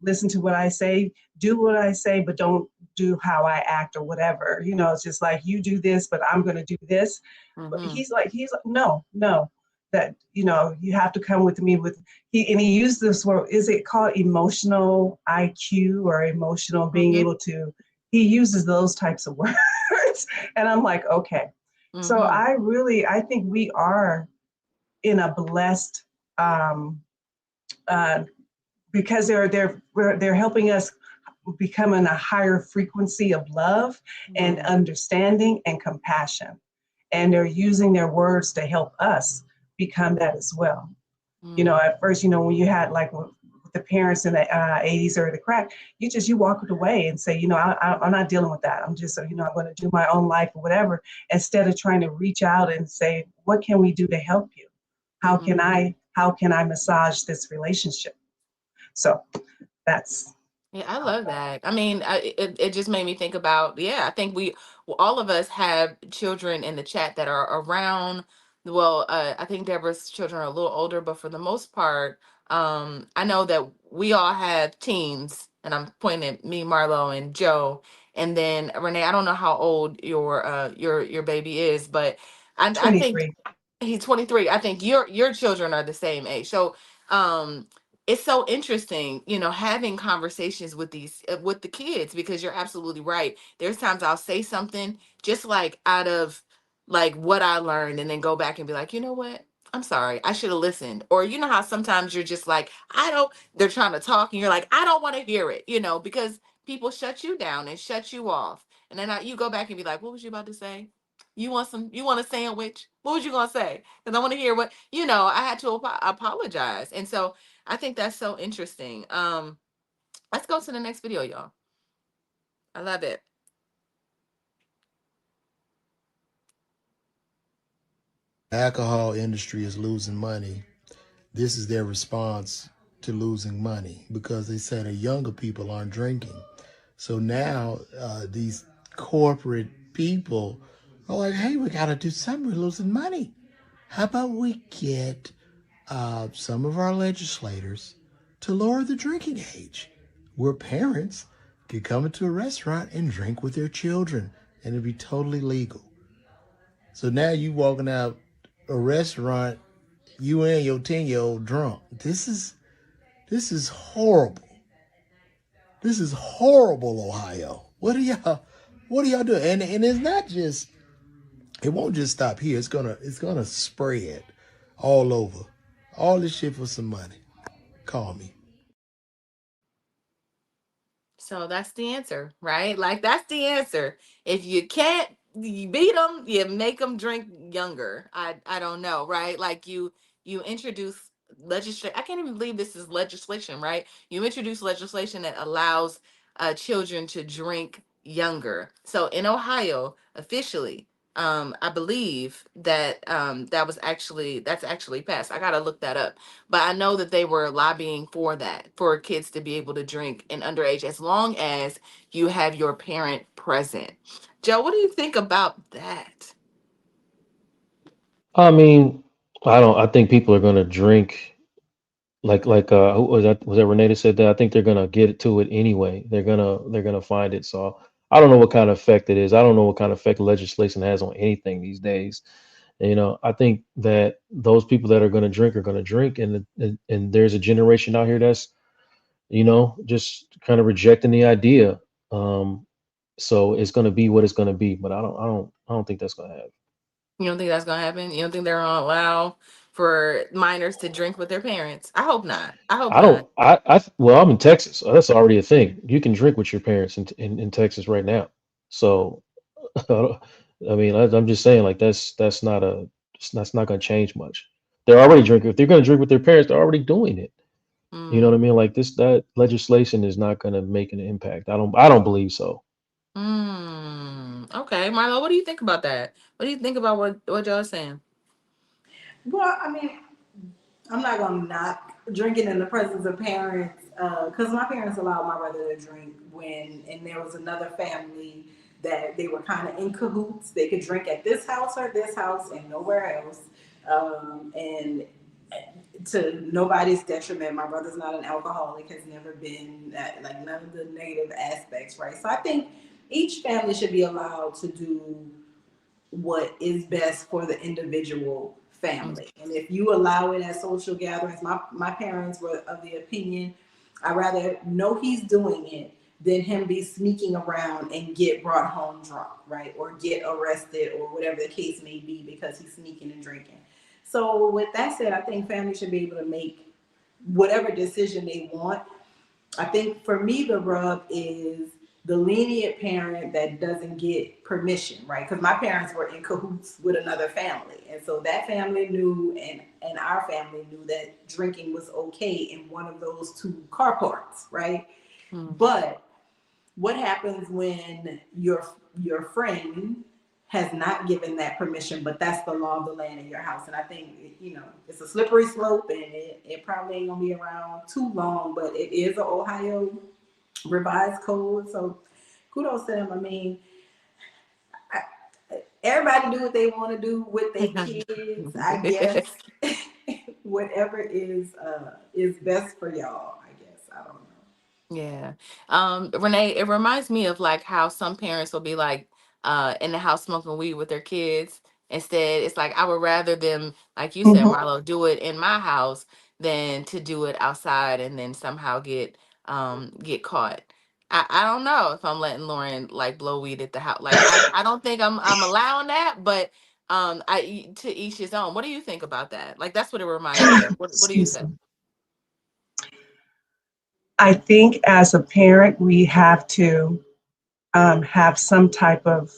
listen to what I say, do what I say, but don't do how I act or whatever. It's just like you do this, but I'm going to do this. But Mm-hmm. he's like, no, no, that, you have to come with me with and he used this word, is it called emotional IQ or emotional being Mm-hmm. able to, he uses those types of words. And I'm like, okay. So Mm-hmm. I think we are in a blessed, um, uh, because they're helping us become in a higher frequency of love and Mm-hmm. understanding and compassion. And they're using their words to help us become that as well. At first, when you had like with the parents in the 80s or the crack, you walked away and say, I'm not dealing with that. I'm just, I'm going to do my own life or whatever, instead of trying to reach out and say, what can we do to help you? Mm-hmm. How can I massage this relationship? So that's Yeah, I love that. I mean, it just made me think about, yeah, I think all of us have children in the chat that are around. Well, I think Deborah's children are a little older, but for the most part, I know that we all have teens, and I'm pointing at me, Marlo, and Joe, and then Renee. I don't know how old your baby is, but I think 23. he's 23. I think your children are the same age. So, um, it's so interesting, having conversations with these with the kids, because you're absolutely right. There's times I'll say something just like out of like what I learned, and then go back and be like, you know what? I'm sorry. I should have listened. Or you know how sometimes you're just like, I don't, they're trying to talk and you're like, I don't want to hear it, because people shut you down and shut you off. And then you go back and be like, what was you about to say? You want a sandwich? What was you going to say? Because I want to hear what, I had to apologize. And so I think that's so interesting. Let's go to the next video, y'all. I love it. Alcohol industry is losing money. This is their response to losing money because they say the younger people aren't drinking. So now these corporate people are like, hey, we got to do something. We're losing money. How about we get some of our legislators to lower the drinking age, where parents could come into a restaurant and drink with their children, and it'd be totally legal. So now you walking out a restaurant, you and your 10-year-old drunk. This is horrible. This is horrible, Ohio. What are y'all doing? And it's not just, it won't just stop here. It's gonna spread all over. All this shit for some money. Call me. So that's the answer, right? Like that's the answer. If you can't you beat them, you make them drink younger. I don't know, right? Like you introduce legislation. I can't even believe this is legislation, right? You introduce legislation that allows children to drink younger. So in Ohio, officially, I believe that that's actually passed. I gotta look that up, but I know that they were lobbying for that, for kids to be able to drink in underage as long as you have your parent present. Joe, what do you think about that? I mean, I think people are gonna drink who was that Renee that said that? I think they're gonna get to it anyway. They're gonna find it. So I don't know what kind of effect it is. I don't know what kind of effect legislation has on anything these days. I think that those people that are gonna drink, and there's a generation out here that's just kind of rejecting the idea. Um, so it's gonna be what it's gonna be. But I don't think that's gonna happen. You don't think that's gonna happen? You don't think they're gonna allow for minors to drink with their parents? I hope not. I hope I not. don't. Well, I'm in Texas, so that's already a thing. You can drink with your parents in Texas right now. So, I mean, I'm just saying, like that's not going to change much. They're already drinking. If they're going to drink with their parents, they're already doing it. You know what I Mm, mean? Like that legislation is not going to make an impact. I don't believe so. okay, Marlo, what do you think about that? What do you think about what Joe's saying? Well, I mean, I'm not gonna knock drinking in the presence of parents, because my parents allowed my brother to drink and there was another family that they were kind of in cahoots. They could drink at this house or this house and nowhere else, and to nobody's detriment. My brother's not an alcoholic, has never been that, like none of the negative aspects, right? So I think each family should be allowed to do what is best for the individual Mm, family. And if you allow it at social gatherings, my parents were of the opinion, I'd rather know he's doing it than him be sneaking around and get brought home drunk, right? Or get arrested or whatever the case may be because he's sneaking and drinking. So with that said, I think families should be able to make whatever decision they want. I think for me, the rub is the lenient parent that doesn't get permission, right? Because my parents were in cahoots with another family. And so that family knew, and our family knew that drinking was okay in one of those two carports, right? mm, But what happens when your friend has not given that permission, but that's the law of the land in your house? And I think it's a slippery slope, and it probably ain't gonna be around too long. But it is an Ohio revised code, so kudos to them. I mean, everybody do what they want to do with their kids. I mm. guess whatever is best for y'all. I guess I don't know. Yeah. Renee, it reminds me of like how some parents will be like in the house smoking weed with their kids. Instead, it's like I would rather them, like you said, Mhm. Marlo, do it in my house than to do it outside and then somehow get caught. I don't know if I'm letting Lauren like blow weed at the house. Like I don't think I'm allowing that, but to each his own. What do you think about that? Like that's what it reminds me of. What do you Excuse say? me. I think as a parent, we have to have some type of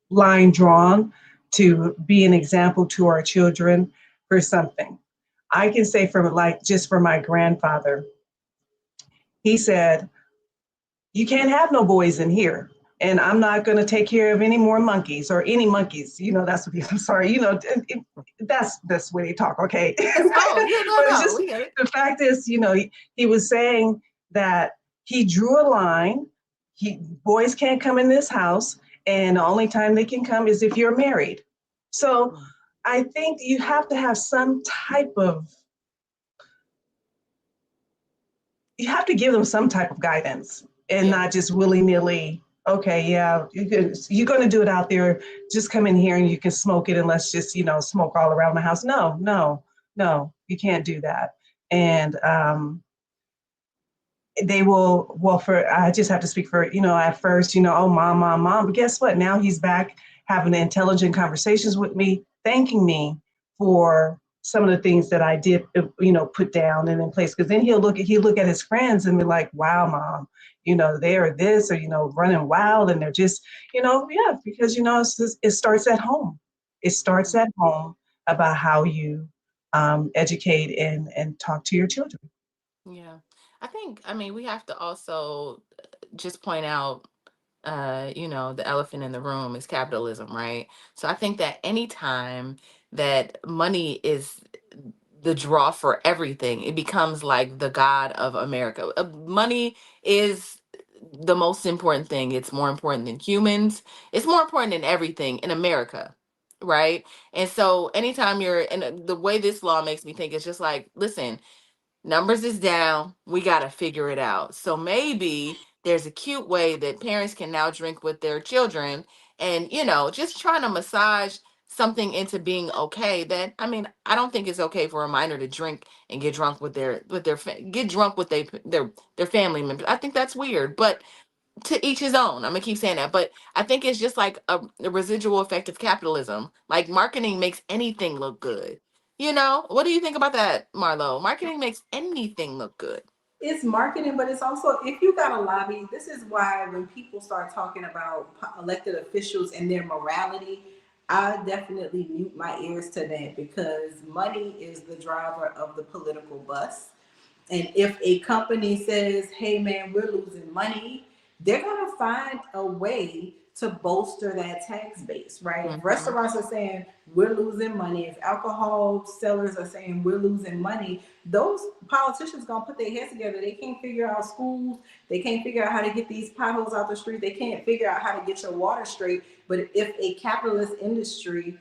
line drawn to be an example to our children for something. I can say from like just for my grandfather, he said, you can't have no boys in here. And I'm not going to take care of any more monkeys or any monkeys. You know, that's what he, I'm sorry, you know, that's the way they talk, okay? Oh, yeah, But it's no, just, we get it. the fact is, you know, he was saying that he drew a line. Boys can't come in this house. And the only time they can come is if you're married. So I think you have to have some type of, you have to give them some type of guidance and Yeah. not just willy-nilly, okay, yeah, you're going to do it out there, just come in here and you can smoke it and let's just, you know, smoke all around the house. No, you can't do that. And they will, well, for, I just have to speak for, you know, at first, you know, oh, mom, but guess what? Now he's back having intelligent conversations with me, thanking me for some of the things that I did, you know, put down and in place. Because then he'll look at his friends and be like, wow, mom, you know, they're this or, you know, running wild and they're just, you know, yeah, because, you know, it starts at home. It starts at home about how you educate and talk to your children. Yeah. I mean, we have to also just point out, the elephant in the room is capitalism, right? So I think that anytime that money is the draw for everything, it becomes like the god of America. Money is the most important thing. It's more important than humans. It's more important than everything in America, right? And so anytime and the way this law makes me think is just like, listen, numbers is down. We got to figure it out. So maybe there's a cute way that parents can now drink with their children and, just trying to massage something into being okay. That, I mean, I don't think it's okay for a minor to drink and get drunk get drunk with their family members. I think that's weird, but to each his own. I'm gonna keep saying that, but I think it's just like a residual effect of capitalism. Like marketing makes anything look good. What do you think about that, Marlo? Marketing makes anything look good. It's marketing, but it's also if you got a lobby. This is why when people start talking about elected officials and their morality, I definitely mute my ears to that because money is the driver of the political bus. And if a company says, hey man, we're losing money, they're going to find a way to bolster that tax base, right? If Mm-hmm. restaurants are saying we're losing money, if alcohol sellers are saying we're losing money, those politicians going to put their heads together. They can't figure out schools. They can't figure out how to get these potholes out the street. They can't figure out how to get your water straight. But if a capitalist industry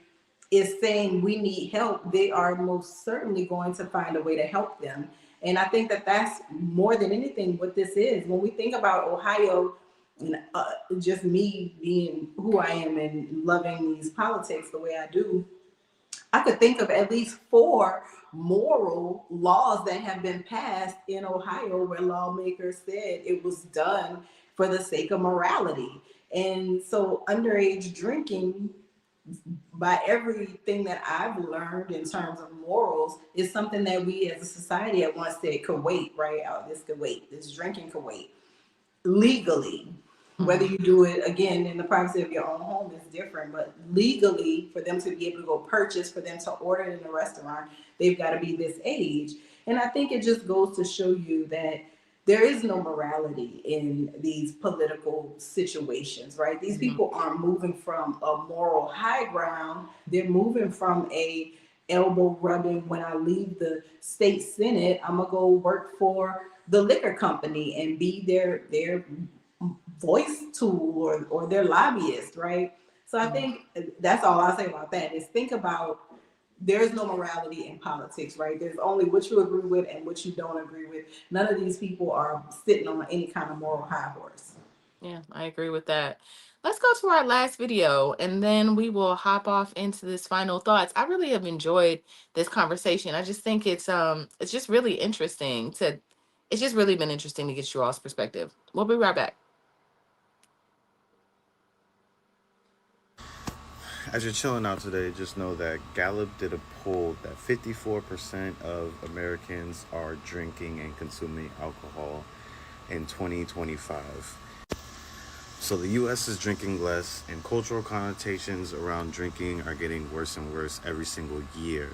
is saying we need help, they are most certainly going to find a way to help them. And I think that that's more than anything what this is. When we think about Ohio, and just me being who I am and loving these politics the way I do, I could think of at least 4 moral laws that have been passed in Ohio where lawmakers said it was done for the sake of morality. And so underage drinking, by everything that I've learned in terms of morals, is something that we as a society at once said could wait, right? Oh, this could wait. This drinking could wait. Legally, whether Mm-hmm. you do it again in the privacy of your own home is different, but legally, for them to be able to go purchase, for them to order it in a restaurant, they've got to be this age. And I think it just goes to show you that there is no morality in these political situations, right? These Mm-hmm. people aren't moving from a moral high ground. They're moving from a elbow rubbing, when I leave the state senate, I'm gonna go work for the liquor company and be their voice tool or their lobbyist, right? So I think that's all I say about that is think about there's no morality in politics, right? There's only what you agree with and what you don't agree with. None of these people are sitting on any kind of moral high horse. Yeah, I agree with that. let's go to our last video and then we will hop off into this final thoughts. I really have enjoyed this conversation. I just think it's just really interesting to it's just really been interesting to get you all's perspective. We'll be right back. As you're chilling out today, just know that Gallup did a poll that 54% of Americans are drinking and consuming alcohol in 2025. So the US is drinking less, and cultural connotations around drinking are getting worse and worse every single year.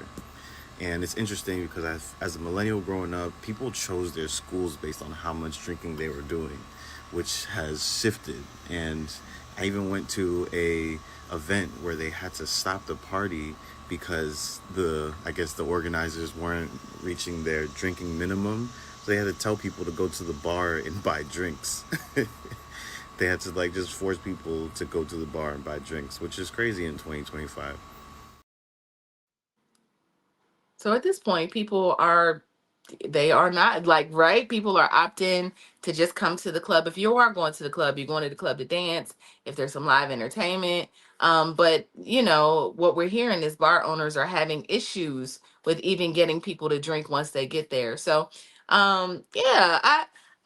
And it's interesting because as a millennial growing up, people chose their schools based on how much drinking they were doing, which has shifted. And I even went to a event where they had to stop the party because I guess the organizers weren't reaching their drinking minimum. So they had to tell people to go to the bar and buy drinks. They had to like just force people to go to the bar and buy drinks, which is crazy in 2025. So at this point, they are not like right. People are opting to just come to the club. If you are going to the club, you're going to the club to dance. If there's some live entertainment, but what we're hearing is bar owners are having issues with even getting people to drink once they get there. So, yeah,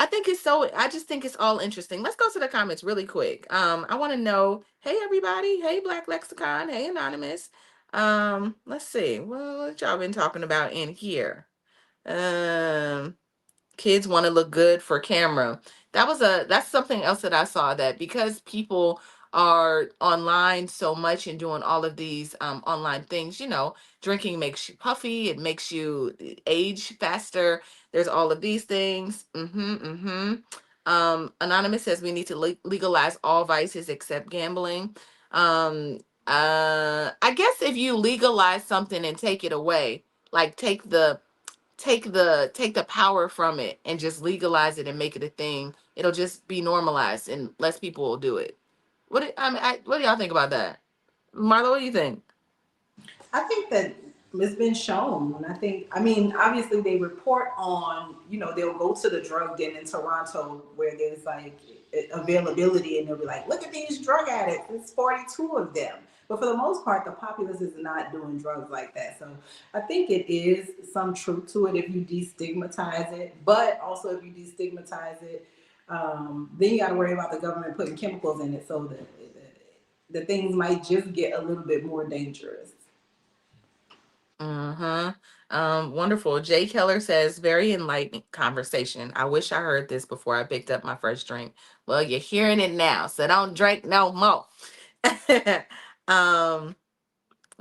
I think it's so. I just think it's all interesting. Let's go to the comments really quick. I want to know. Hey everybody. Hey Black Lexicon. Hey Anonymous. Let's see. What y'all been talking about in here? Um, Kids want to look good for camera. That's something else that I saw, that because people are online so much and doing all of these online things, drinking makes you puffy, it makes you age faster. There's all of these things. Anonymous says we need to legalize all vices except gambling. I guess if you legalize something and take it away, like take the power from it and just legalize it and make it a thing, it'll just be normalized and less people will do it. What do y'all think about that? Marlo, what do you think? I think that it's been shown. I mean, obviously they report on, they'll go to the drug den in Toronto where there's like availability and they'll be like, look at these drug addicts. It's 42 of them. But for the most part, the populace is not doing drugs like that. So I think it is some truth to it if you destigmatize it. But also if you destigmatize it, then you got to worry about the government putting chemicals in it, so that the things might just get a little bit more dangerous. Wonderful. Jay Keller says, very enlightening conversation. I wish I heard this before I picked up my first drink. Well, you're hearing it now, so don't drink no more. um,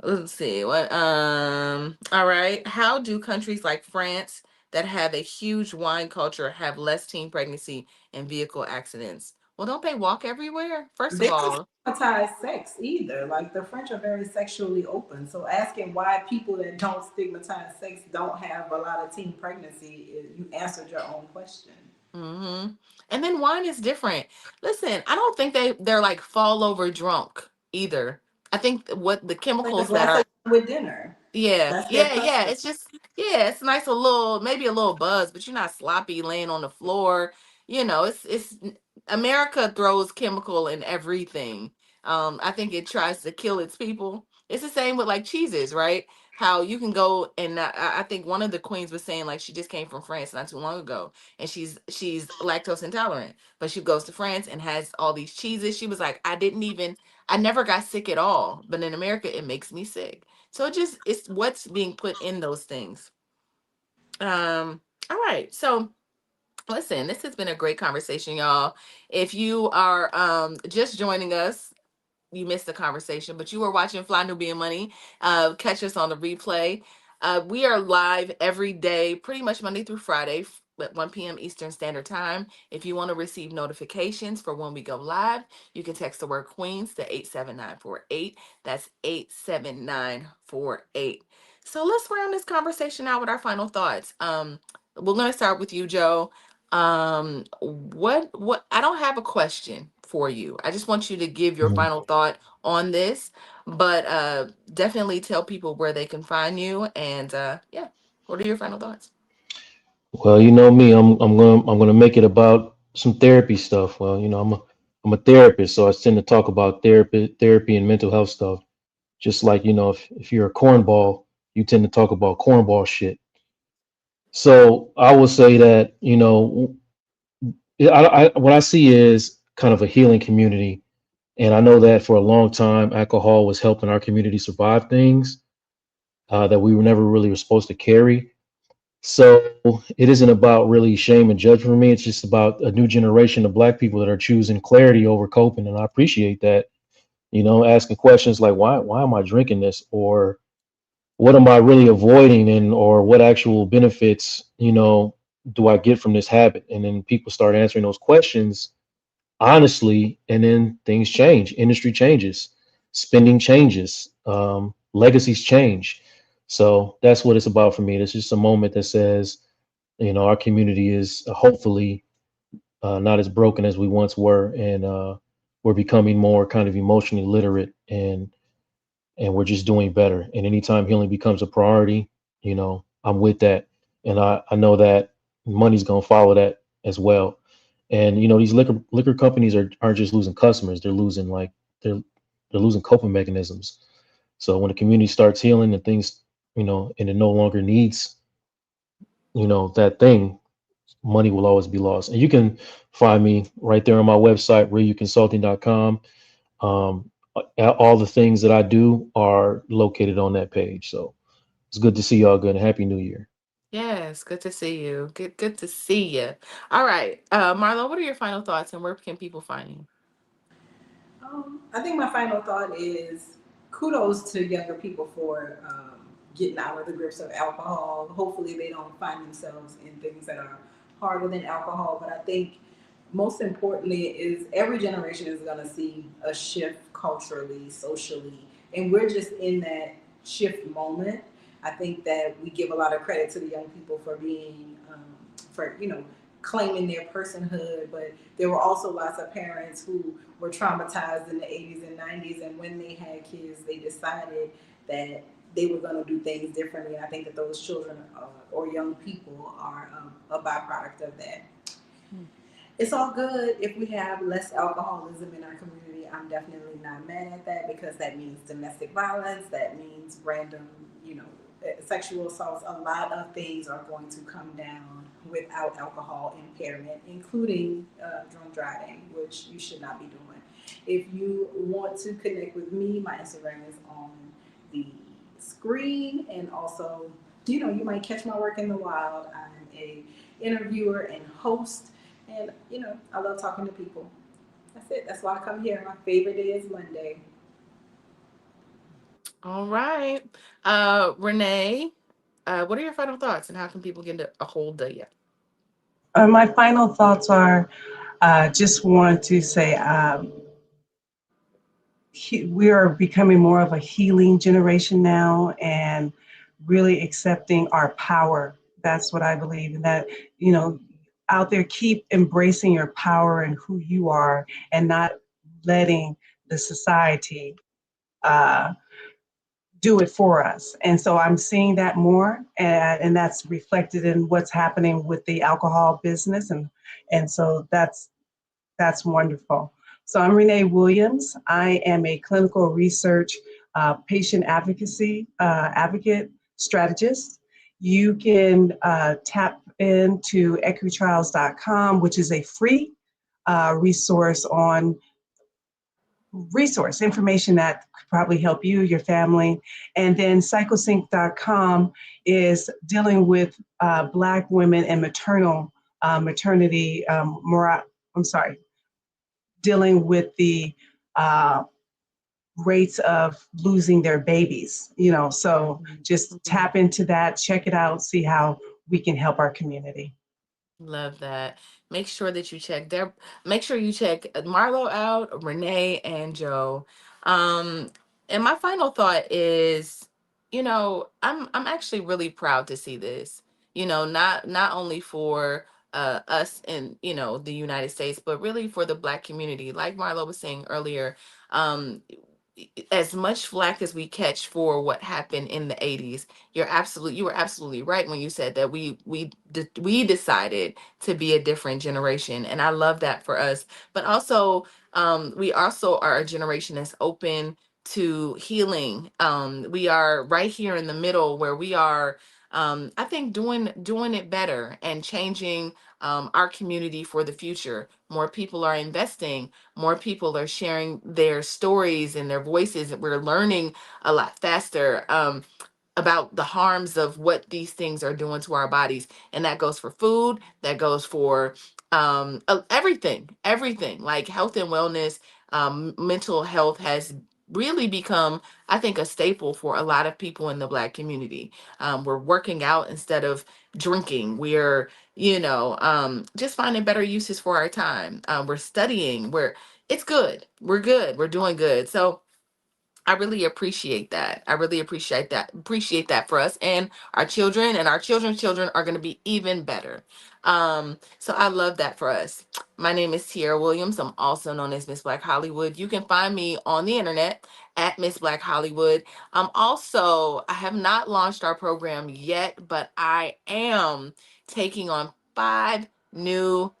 let's see what. All right. How do countries like France that have a huge wine culture have less teen pregnancy and vehicle accidents? Well, don't they walk everywhere? First of They don't all, stigmatize sex either. Like the French are very sexually open. So asking why people that don't stigmatize sex don't have a lot of teen pregnancy, you answered your own question. hmm and then wine is different. Listen, I don't think they're like fall over drunk either. I think what the Like a chemicals that glass are. of wine with dinner. Yeah, That's their yeah, yeah. custom. It's just, yeah, it's nice, a little, maybe a little buzz, but you're not sloppy laying on the floor. It's America throws chemical in everything. I think it tries to kill its people. It's the same with like cheeses, right? How you can go and I think one of the queens was saying like she just came from France not too long ago and she's lactose intolerant, but she goes to France and has all these cheeses. She was like, I never got sick at all, but in America it makes me sick. So it's what's being put in those things. All right. So listen, this has been a great conversation, y'all. If you are just joining us, you missed the conversation, but you were watching Fly Nubian Money. Catch us on the replay. We are live every day, pretty much Monday through Friday at 1 p.m. Eastern Standard Time. If you want to receive notifications for when we go live, you can text the word Queens to 87948. That's 87948. So let's round this conversation out with our final thoughts. We're going to start with you, Joe. What I don't have a question for you. I just want you to give your Mhm. final thought on this, but definitely tell people where they can find you, and yeah, what are your final thoughts? Well, you know me, I'm gonna make it about some therapy stuff. Well, I'm a I'm a therapist, so I tend to talk about therapy and mental health stuff. Just like, if you're a cornball, you tend to talk about cornball shit. So I will say that, what I see is kind of a healing community. And I know that for a long time, alcohol was helping our community survive things that we were never really were supposed to carry. So it isn't about really shame and judgment for me. It's just about a new generation of Black people that are choosing clarity over coping. And I appreciate that, asking questions like, why am I drinking this? Or what am I really avoiding? And, or what actual benefits, do I get from this habit? And then people start answering those questions honestly, and then things change. Industry changes, spending changes, legacies change. So that's what it's about for me. It's just a moment that says, our community is hopefully not as broken as we once were, and we're becoming more kind of emotionally literate, and we're just doing better. And anytime healing becomes a priority, I'm with that, and I know that money's gonna follow that as well. And these liquor companies aren't just losing customers; they're losing they're losing coping mechanisms. So when the community starts healing and things, and it no longer needs, that thing, money will always be lost. And you can find me right there on my website, realuconsulting.com. All the things that I do are located on that page. So it's good to see y'all. Good and happy New Year. Yes, good to see you. Good to see you. All right, Marlo, what are your final thoughts, and where can people find you? I think my final thought is kudos to younger people for getting out of the grips of alcohol. Hopefully, they don't find themselves in things that are harder than alcohol. But I think most importantly is every generation is going to see a shift culturally, socially, and we're just in that shift moment. I think that we give a lot of credit to the young people for being, for claiming their personhood, but there were also lots of parents who were traumatized in the 80s and 90s, and when they had kids, they decided that they were going to do things differently. And I think that those children or young people are a byproduct of that. It's all good if we have less alcoholism in our community. I'm definitely not mad at that because that means domestic violence, that means random, sexual assaults. A lot of things are going to come down without alcohol impairment, including drunk driving, which you should not be doing. If you want to connect with me, my Instagram is on the screen, and also, you might catch my work in the wild. I'm a interviewer and host, and I love talking to people. That's it. That's why I come here. My favorite day is Monday. All right, Renee, what are your final thoughts, and how can people get a hold of you? My final thoughts are just want to say we are becoming more of a healing generation now and really accepting our power. That's what I believe. And that, you know, out there, keep embracing your power and who you are and not letting the society uh, do it for us. And so I'm seeing that more, and that's reflected in what's happening with the alcohol business. And so that's wonderful. So I'm Renee Williams. I am a clinical research patient advocacy advocate strategist. You can tap into equitrials.com, which is a free resource on resource information that could probably help you, your family. And then psychosync.com is dealing with Black women and maternity, I'm sorry, dealing with the uh, rates of losing their babies, so just tap into that, check it out, see how we can help our community. Love that. Make sure that you check their make sure you check Marlo out, Renee and Joe. Um and my final thought is, I'm actually really proud to see this. Not only for us in, the United States, but really for the Black community. Like Marlo was saying earlier, um as much flack as we catch for what happened in the 80s, you were absolutely right when you said that we decided to be a different generation, and I love that for us. But also, we also are a generation that's open to healing. We are right here in the middle where we are, I think, doing it better and changing our community for the future. More people are investing, more people are sharing their stories and their voices. We're learning a lot faster. About the harms of what these things are doing to our bodies, and that goes for food, that goes for everything like health and wellness. Mental health has really become, I think, a staple for a lot of people in the Black community. We're working out instead of drinking. We're, just finding better uses for our time. We're studying. It's good. We're good. We're doing good. So I really appreciate that. I really appreciate that. Appreciate that for us and our children, and our children's children are going to be even better. So I love that for us. My name is Tiara Williams. I'm also known as Miss Black Hollywood. You can find me on the internet at Miss Black Hollywood. I have not launched our program yet, but I am taking on 5 new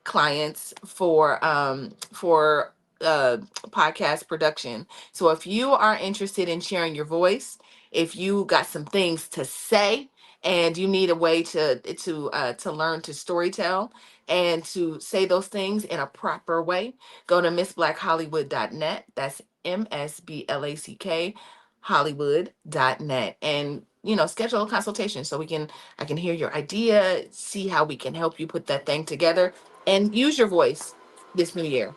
clients for podcast production. So if you are interested in sharing your voice, if you got some things to say and you need a way to learn to storytell and to say those things in a proper way, go to missblackhollywood.net. That's MSBLACK Hollywood.net, and schedule a consultation so I can hear your idea, see how we can help you put that thing together and use your voice this new year.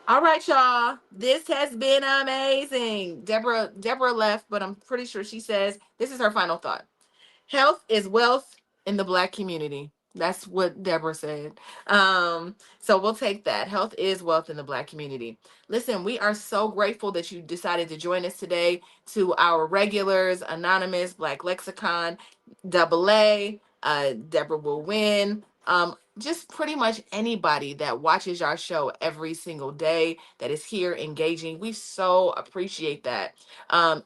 All right, y'all. This has been amazing. Deborah left, but I'm pretty sure she says this is her final thought. Health is wealth in the Black community. That's what Deborah said. So we'll take that. Health is wealth in the Black community. Listen, we are so grateful that you decided to join us today. To our regulars, Anonymous, Black Lexicon, Double A, Deborah will win. Just pretty much anybody that watches our show every single day that is here engaging. We so appreciate that.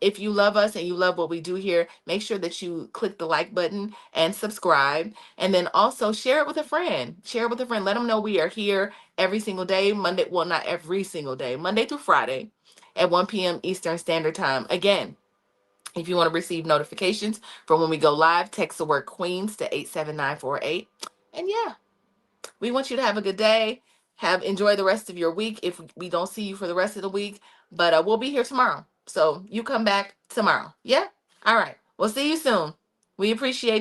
If you love us and you love what we do here, make sure that you click the like button and subscribe. And then also share it with a friend. Share it with a friend. Let them know we are here every single day, Monday. Well, not every single day, Monday through Friday at 1 p.m. Eastern Standard Time. Again, if you want to receive notifications for when we go live, text the word Queens to 87948. And yeah, we want you to have a good day. Enjoy the rest of your week if we don't see you for the rest of the week. But we'll be here tomorrow. So you come back tomorrow. Yeah? All right. We'll see you soon. We appreciate